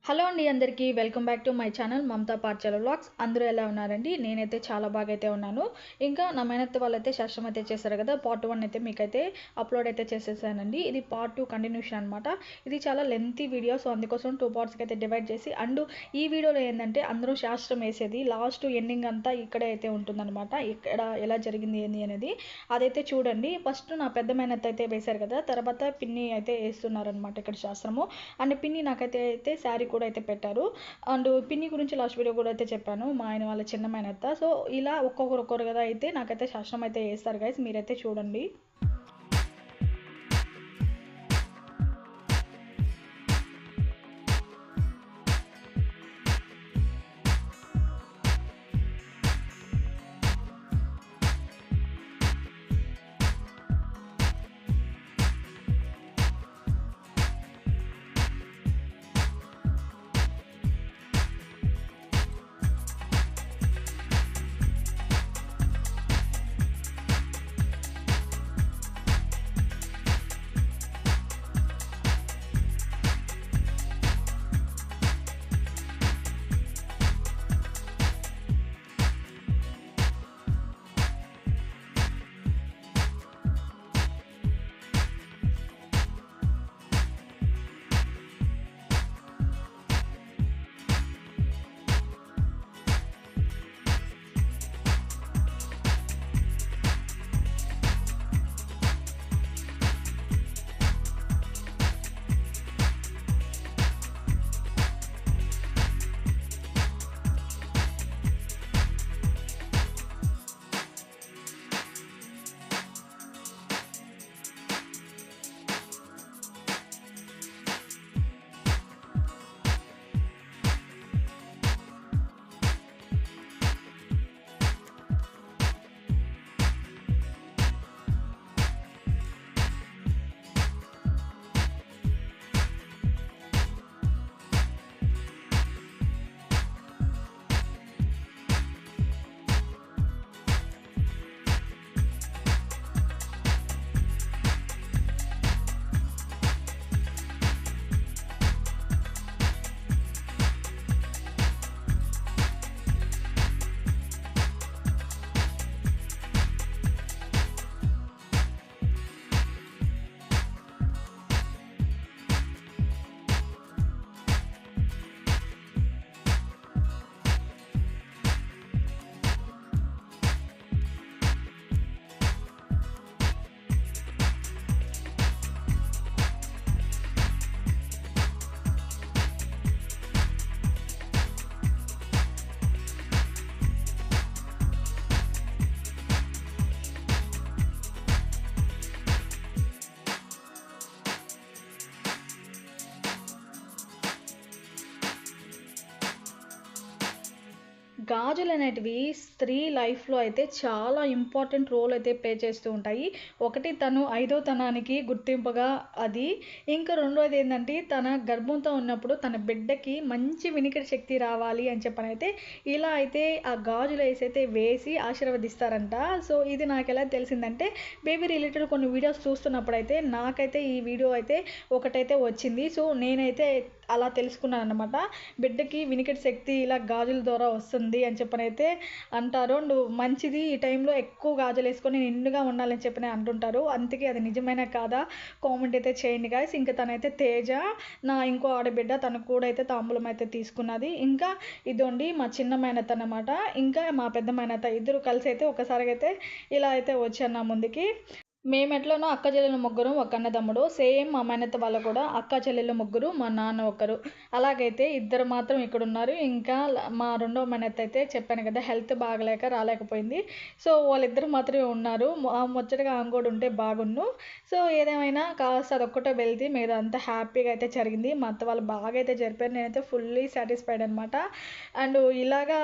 Hello అండి అందరికీ welcome back to my channel Mamata పాఠశాల వ్లాగ్స్. అందరూ ఎలా ఉన్నారండి? నేనైతే చాలా బాగా అయితే ఉన్నాను. ఇంకా నా మేనత్త వాళ్ళైతే శాస్త్రం అయితే చేశారు కదా, పార్ట్ 1 అయితే మీకైతే అప్లోడ్ అయితే చేసేసానండి. ఇది పార్ట్ 2 కంటిన్యూషన్ అనమాట. ఇది చాలా లెంతీ వీడియో, సో అందుకోసం 2 పార్ట్స్కి అయితే డివైడ్ చేసి ఈ వీడియోలో ఏంటంటే అందరూ శాస్త్రం వేసేది లాస్ట్ ఎండింగ్ అంతా ఇక్కడే అయితే ఉంటుందన్నమాట. ఇక్కడ ఎలా జరిగింది ఏంది అనేది అదైతే చూడండి. ఫస్ట్ నా పెద్ద మేనత్త అయితే వేశారు కదా, తర్వాత పిన్ని అయితే వేస్తున్నారనమాట ఇక్కడ శాస్త్రము. అండ్ పిన్ని నాకైతే శారీ కూడా అయితే పెట్టారు. అండ్ పిన్ని గురించి లాస్ట్ వీడియో కూడా అయితే చెప్పాను, మా ఆయన వాళ్ళ చిన్న మేనత్త. సో ఇలా ఒక్కొక్కరు కదా అయితే నాకైతే శాస్త్రం అయితే వేస్తారు గైస్, మీరైతే చూడండి. గాజులు అనేటివి స్త్రీ లైఫ్లో అయితే చాలా ఇంపార్టెంట్ రోల్ అయితే ప్లే చేస్తూ ఉంటాయి. ఒకటి, తను ఐదో తనానికి గుర్తింపుగా అది. ఇంకా రెండోది ఏంటంటే తన గర్భంతో ఉన్నప్పుడు తన బిడ్డకి మంచి వినికిడి శక్తి రావాలి అని చెప్పనైతే ఇలా అయితే ఆ గాజులు వేసి ఆశీర్వదిస్తారంట. సో ఇది నాకు ఎలా తెలిసిందంటే బేబీ రిలేటెడ్ కొన్ని వీడియోస్ చూస్తున్నప్పుడు అయితే నాకైతే ఈ వీడియో అయితే ఒకటైతే వచ్చింది. సో నేనైతే అలా తెలుసుకున్నాను అనమాట. బిడ్డకి వినికిడి శక్తి ఇలా గాజుల ద్వారా వస్తుంది అని చెప్పనైతే అంటారు. అండ్ మంచిది ఈ టైంలో ఎక్కువ గాజులు వేసుకొని నిండుగా ఉండాలని చెప్పని అంటుంటారు. అందుకే అది నిజమైన కాదా కామెంట్ అయితే చేయండి గాయస్. ఇంకా తనైతే తేజ, నా ఇంకో ఆడబిడ్డ, తనకు కూడా అయితే తాంబూలం అయితే తీసుకున్నది. ఇంకా ఇదోండి మా చిన్న మేనత్త అన్నమాట, ఇంకా మా పెద్ద మేనత్త, ఇద్దరు కలిసి అయితే ఒకసారిగా అయితే ఇలా అయితే వచ్చాను నా ముందుకి. మేము ఎట్లనో అక్క చెల్లెలు ముగ్గురు, ఒక అన్నదమ్ముడు. సేమ్ మా మేనత్త వాళ్ళు కూడా అక్క చెల్లెలు ముగ్గురు, మా నాన్న ఒకరు. అలాగైతే ఇద్దరు మాత్రం ఇక్కడ ఉన్నారు. ఇంకా మా రెండో మేనత్త అయితే చెప్పాను కదా హెల్త్ బాగలేక రాలేకపోయింది. సో వాళ్ళిద్దరు మాత్రమే ఉన్నారు. ముచ్చటగా ఆమె కూడా ఉంటే బాగున్ను. సో ఏదేమైనా కాస్త అదొక్కటే వెళ్తే మీద అంతా హ్యాపీగా అయితే జరిగింది. మా అత్త వాళ్ళు బాగా అయితే జరిపారు. నేనైతే ఫుల్లీ సాటిస్ఫైడ్ అనమాట. అండ్ ఇలాగా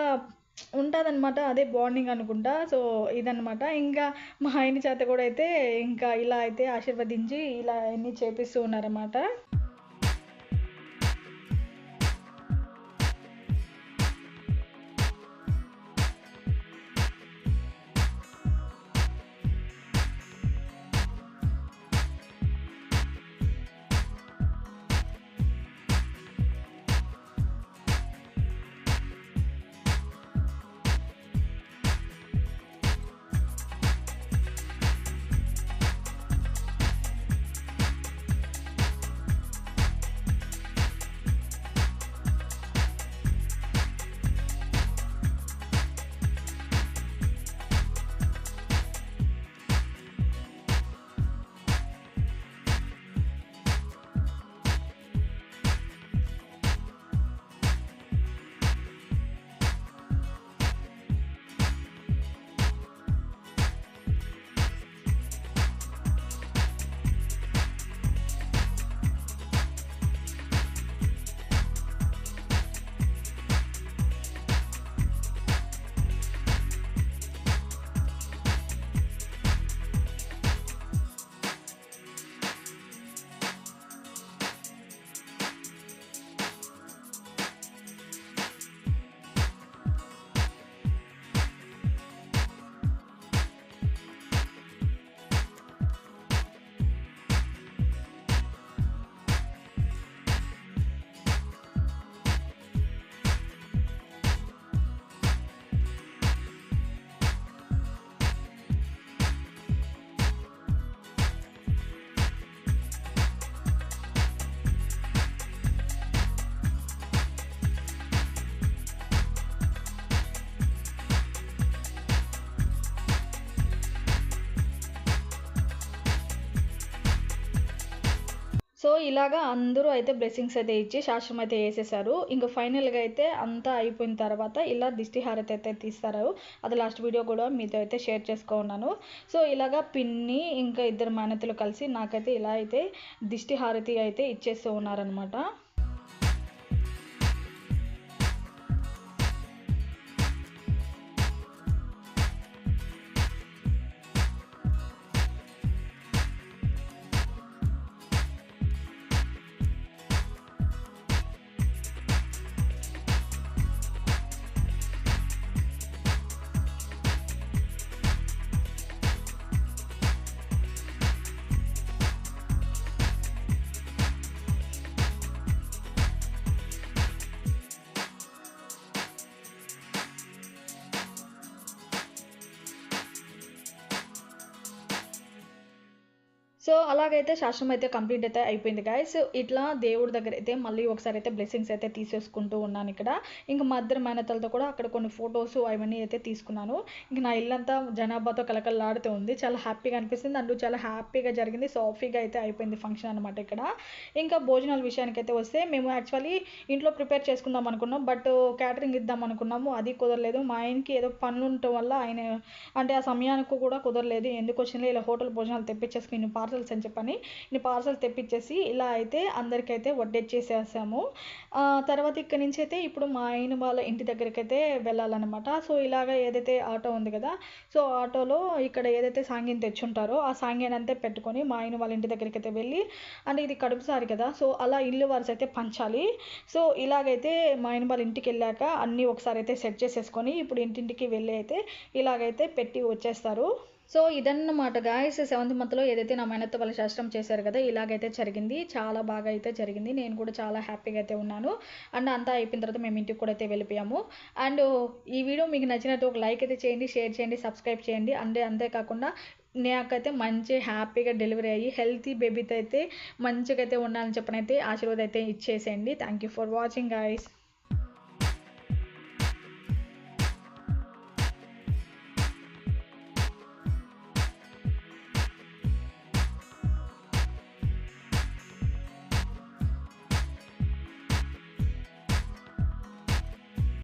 ఉంటుందన్నమాట, అదే బాండింగ్ అనుకుంటా. సో ఇదనమాట. ఇంకా మా ఆయన చేత కూడా అయితే ఇంకా ఇలా అయితే ఆశీర్వదించి ఇలా అన్నీ చేపిస్తూ ఉన్నారన్నమాట. ఇలాగా అందరూ అయితే బ్లెస్సింగ్స్ అయితే ఇచ్చి శాస్త్రం అయితే వేసేసారు. ఇంక ఫైనల్‌గా అయితే అంతా అయిపోయిన తర్వాత ఇలా దిష్టి హారతి అయితే తీస్తారు. అది లాస్ట్ వీడియో కూడా మీతో అయితే షేర్ చేసుకున్నాను. సో ఇలాగా పిన్ని ఇంకా ఇద్దరు మేనత్తలు కలిసి నాకైతే ఇలా అయితే దిష్టి హారతి అయితే ఇచ్చేస్తూ ఉన్నారనమాట. సో అలాగైతే శాస్త్రం అయితే కంప్లీట్ అయితే అయిపోయింది గైస్. ఇట్లా దేవుడి దగ్గర అయితే మళ్ళీ ఒకసారి అయితే బ్లెస్సింగ్స్ అయితే తీసేసుకుంటూ ఉన్నాను ఇక్కడ. ఇంక మా ఇద్దరు మేనత్తలతో కూడా అక్కడ కొన్ని ఫొటోస్ అవన్నీ అయితే తీసుకున్నాను. ఇంక నా ఇల్లంతా జనాభాతో కలకలలాడుతూ ఉంది. చాలా హ్యాపీగా అనిపిస్తుంది. అండ్ చాలా హ్యాపీగా జరిగింది. సాఫీగా అయితే అయిపోయింది ఫంక్షన్ అనమాట ఇక్కడ. ఇంకా భోజనాల విషయానికైతే వస్తే మేము యాక్చువల్లీ ఇంట్లో ప్రిపేర్ చేసుకుందాం అనుకున్నాం. బట్ క్యాటరింగ్ ఇద్దాం అనుకున్నాము. అది కుదరలేదు. మా ఆయనకి ఏదో పనులు ఉండటం వల్ల ఆయన అంటే ఆ సమయానికి కూడా కుదరలేదు. ఎందుకు వచ్చిందో ఇలా హోటల్ భోజనాలు తెప్పించేసుకుని పార్సల్స్ అని చెప్పని ఇన్ని పార్సల్ తెప్పించేసి ఇలా అయితే అందరికైతే వడ్డించేసేసాము. తర్వాత ఇక్కడి నుంచి అయితే ఇప్పుడు మా ఆయన వాళ్ళ ఇంటి దగ్గరికి అయితే వెళ్ళాలన్నమాట. సో ఇలాగ ఏదైతే ఆటో ఉంది కదా, సో ఆటోలో ఇక్కడ ఏదైతే సాంగ్యం తెచ్చుంటారో ఆ సాంగ్యాన్ని అంతే పెట్టుకొని మా ఆయన వాళ్ళ ఇంటి దగ్గరికి అయితే వెళ్ళి, అంటే ఇది కడుపుసారి కదా, సో అలా ఇల్లు వరుస అయితే పంచాలి. సో ఇలాగైతే మా ఆయన వాళ్ళ ఇంటికి వెళ్ళాక అన్నీ ఒకసారి అయితే సెట్ చేసేసుకొని ఇప్పుడు ఇంటింటికి వెళ్ళి అయితే ఇలాగైతే పెట్టి వచ్చేస్తారు. సో ఇదన్నమాట గాయ్స్. 7th మంత్లో ఏదైతే నా మేనత్త వాళ్ళ శాస్త్రం చేశారు కదా, ఇలాగైతే జరిగింది. చాలా బాగా అయితే జరిగింది. నేను కూడా చాలా హ్యాపీగా అయితే ఉన్నాను. అండ్ అంతా అయిపోయిన తర్వాత మేము ఇంటికి కూడా అయితే వెళ్ళిపోయాము. అండ్ ఈ వీడియో మీకు నచ్చినట్టు ఒక లైక్ అయితే చేయండి, షేర్ చేయండి, సబ్స్క్రైబ్ చేయండి. అంతేకాకుండా నాకైతే మంచి హ్యాపీగా డెలివరీ అయ్యి హెల్తీ బేబీతో అయితే మంచిగా అయితే ఉండాలని చెప్పనైతే ఆశీర్వాదం అయితే ఇచ్చేసేయండి. Thank you for watching guys.